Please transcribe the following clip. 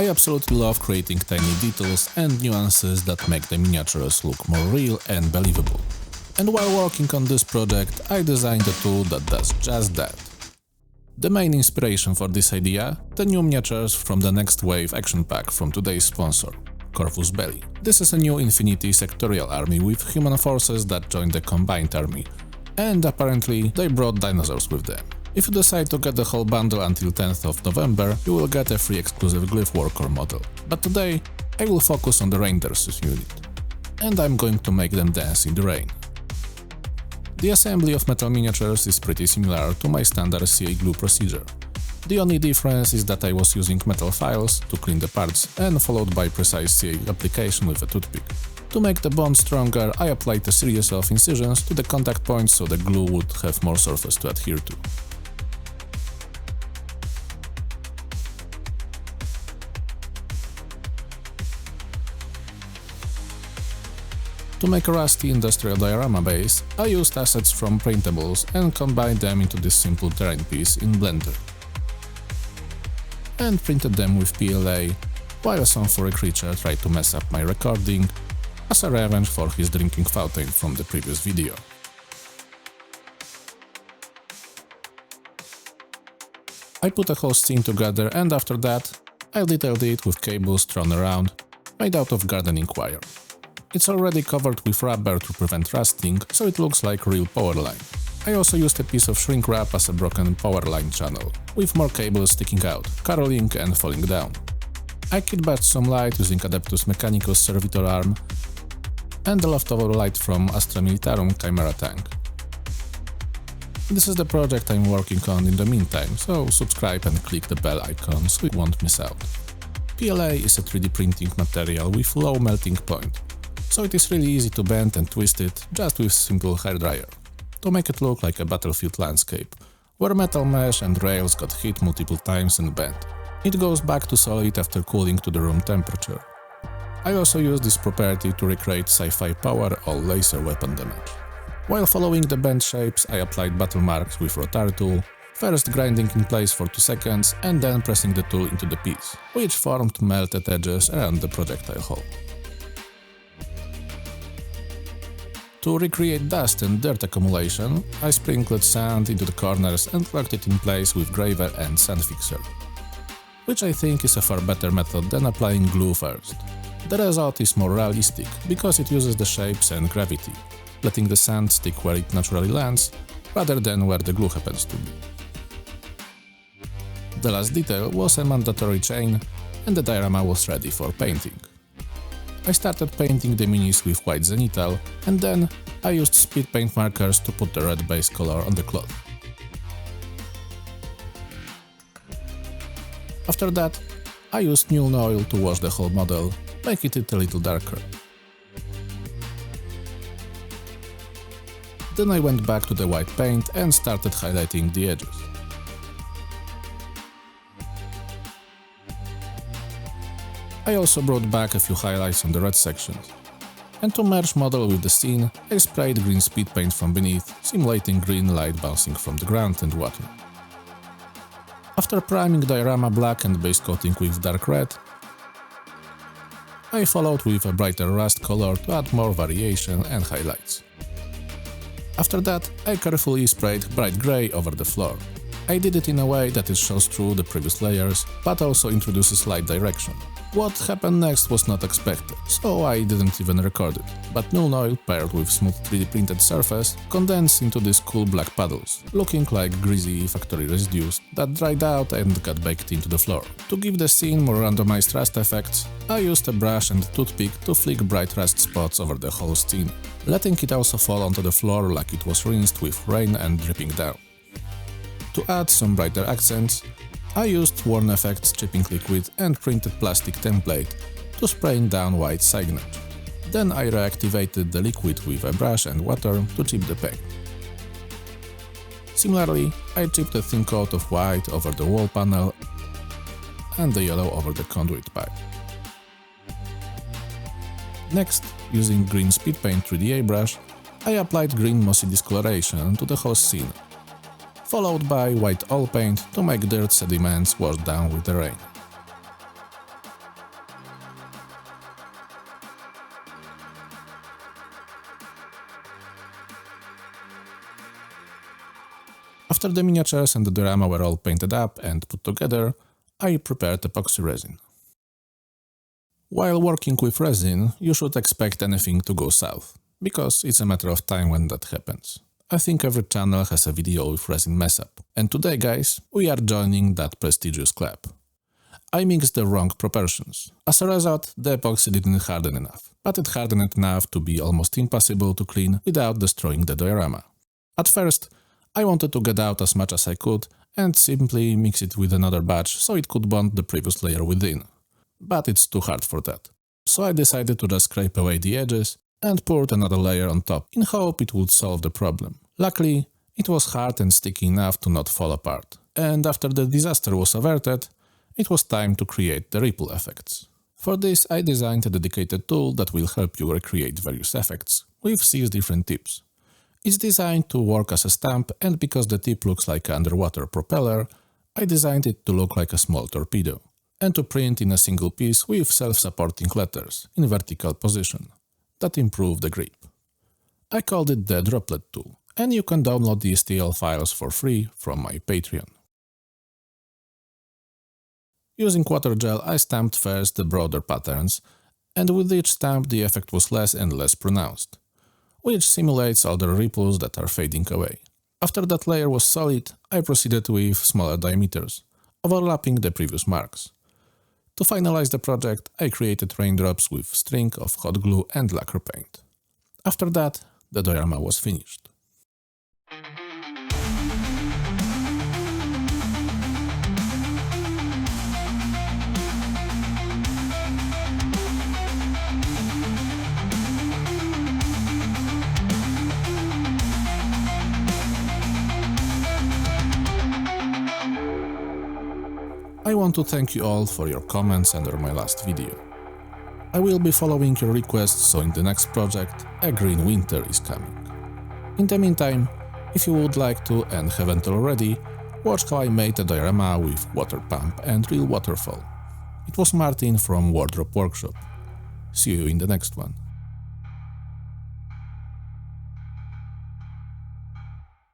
I absolutely love creating tiny details and nuances that make the miniatures look more real and believable. And while working on this project, I designed a tool that does just that. The main inspiration for this idea? The new miniatures from the Next Wave action pack from today's sponsor, Corvus Belli. This is a new Infinity sectorial army with human forces that join the combined army, and apparently they brought dinosaurs with them. If you decide to get the whole bundle until 10th of November, you will get a free exclusive Glyph Worker model. But today, I will focus on the Rangers unit. And I'm going to make them dance in the rain. The assembly of metal miniatures is pretty similar to my standard CA glue procedure. The only difference is that I was using metal files to clean the parts and followed by precise CA application with a toothpick. To make the bond stronger, I applied a series of incisions to the contact points so the glue would have more surface to adhere to. To make a rusty industrial diorama base, I used assets from printables and combined them into this simple terrain piece in Blender. And printed them with PLA, while some furry creature tried to mess up my recording, as a revenge for his drinking fountain from the previous video. I put a whole scene together and after that, I detailed it with cables thrown around, made out of gardening wire. It's already covered with rubber to prevent rusting, so it looks like real power line. I also used a piece of shrink wrap as a broken power line channel, with more cables sticking out, caroling and falling down. I kit-bashed some light using Adeptus Mechanicus servitor arm and the leftover light from Astra Militarum Chimera tank. This is the project I'm working on in the meantime, so subscribe and click the bell icon so you won't miss out. PLA is a 3D printing material with low melting point, so it is really easy to bend and twist it just with simple hairdryer, to make it look like a battlefield landscape, where metal mesh and rails got hit multiple times and bent. It goes back to solid after cooling to the room temperature. I also use this property to recreate sci-fi power or laser weapon damage. While following the bent shapes, I applied battle marks with rotar tool, first grinding in place for 2 seconds and then pressing the tool into the piece, which formed melted edges around the projectile hole. To recreate dust and dirt accumulation, I sprinkled sand into the corners and locked it in place with graver and sand fixer, which I think is a far better method than applying glue first. The result is more realistic, because it uses the shapes and gravity, letting the sand stick where it naturally lands, rather than where the glue happens to be. The last detail was a mandatory chain, and the diorama was ready for painting. I started painting the minis with white zenithal, and then I used speed paint markers to put the red base color on the cloth. After that, I used Nuln oil to wash the whole model, making it a little darker. Then I went back to the white paint and started highlighting the edges. I also brought back a few highlights on the red sections. And to merge model with the scene, I sprayed green speed paint from beneath, simulating green light bouncing from the ground and water. After priming diorama black and base coating with dark red, I followed with a brighter rust color to add more variation and highlights. After that, I carefully sprayed bright grey over the floor. I did it in a way that it shows through the previous layers, but also introduces light direction. What happened next was not expected, so I didn't even record it, but Nuln oil paired with smooth 3D printed surface condensed into these cool black puddles, looking like greasy factory residues that dried out and got baked into the floor. To give the scene more randomized rust effects, I used a brush and toothpick to flick bright rust spots over the whole scene, letting it also fall onto the floor like it was rinsed with rain and dripping down. To add some brighter accents, I used Worn Effects chipping liquid and printed plastic template to spraying down white signage. Then I reactivated the liquid with a brush and water to chip the paint. Similarly, I chipped a thin coat of white over the wall panel and the yellow over the conduit pipe. Next, using green speed paint 3D airbrush, I applied green mossy discoloration to the whole scene, followed by white oil paint to make dirt sediments wash down with the rain. After the miniatures and the diorama were all painted up and put together, I prepared epoxy resin. While working with resin, you should expect anything to go south, because it's a matter of time when that happens. I think every channel has a video with resin mess up, and today, guys, we are joining that prestigious club. I mixed the wrong proportions. As a result, the epoxy didn't harden enough, but it hardened enough to be almost impossible to clean without destroying the diorama. At first, I wanted to get out as much as I could and simply mix it with another batch so it could bond the previous layer within. But it's too hard for that. So I decided to just scrape away the edges and poured another layer on top in hope it would solve the problem. Luckily, it was hard and sticky enough to not fall apart. And after the disaster was averted, it was time to create the ripple effects. For this, I designed a dedicated tool that will help you recreate various effects with 6 different tips. It's designed to work as a stamp, and because the tip looks like an underwater propeller, I designed it to look like a small torpedo, and to print in a single piece with self-supporting letters in vertical position that improve the grip. I called it the droplet tool, and you can download the STL files for free from my Patreon. Using water gel, I stamped first the broader patterns, and with each stamp the effect was less and less pronounced, which simulates all the ripples that are fading away. After that layer was solid, I proceeded with smaller diameters, overlapping the previous marks. To finalize the project, I created raindrops with string of hot glue and lacquer paint. After that, the diorama was finished. I want to thank you all for your comments under my last video. I will be following your requests, so in the next project, a green winter is coming. In the meantime, if you would like to and haven't already, watch how I made a diorama with water pump and real waterfall. It was Martin from Wardrobe Workshop. See you in the next one.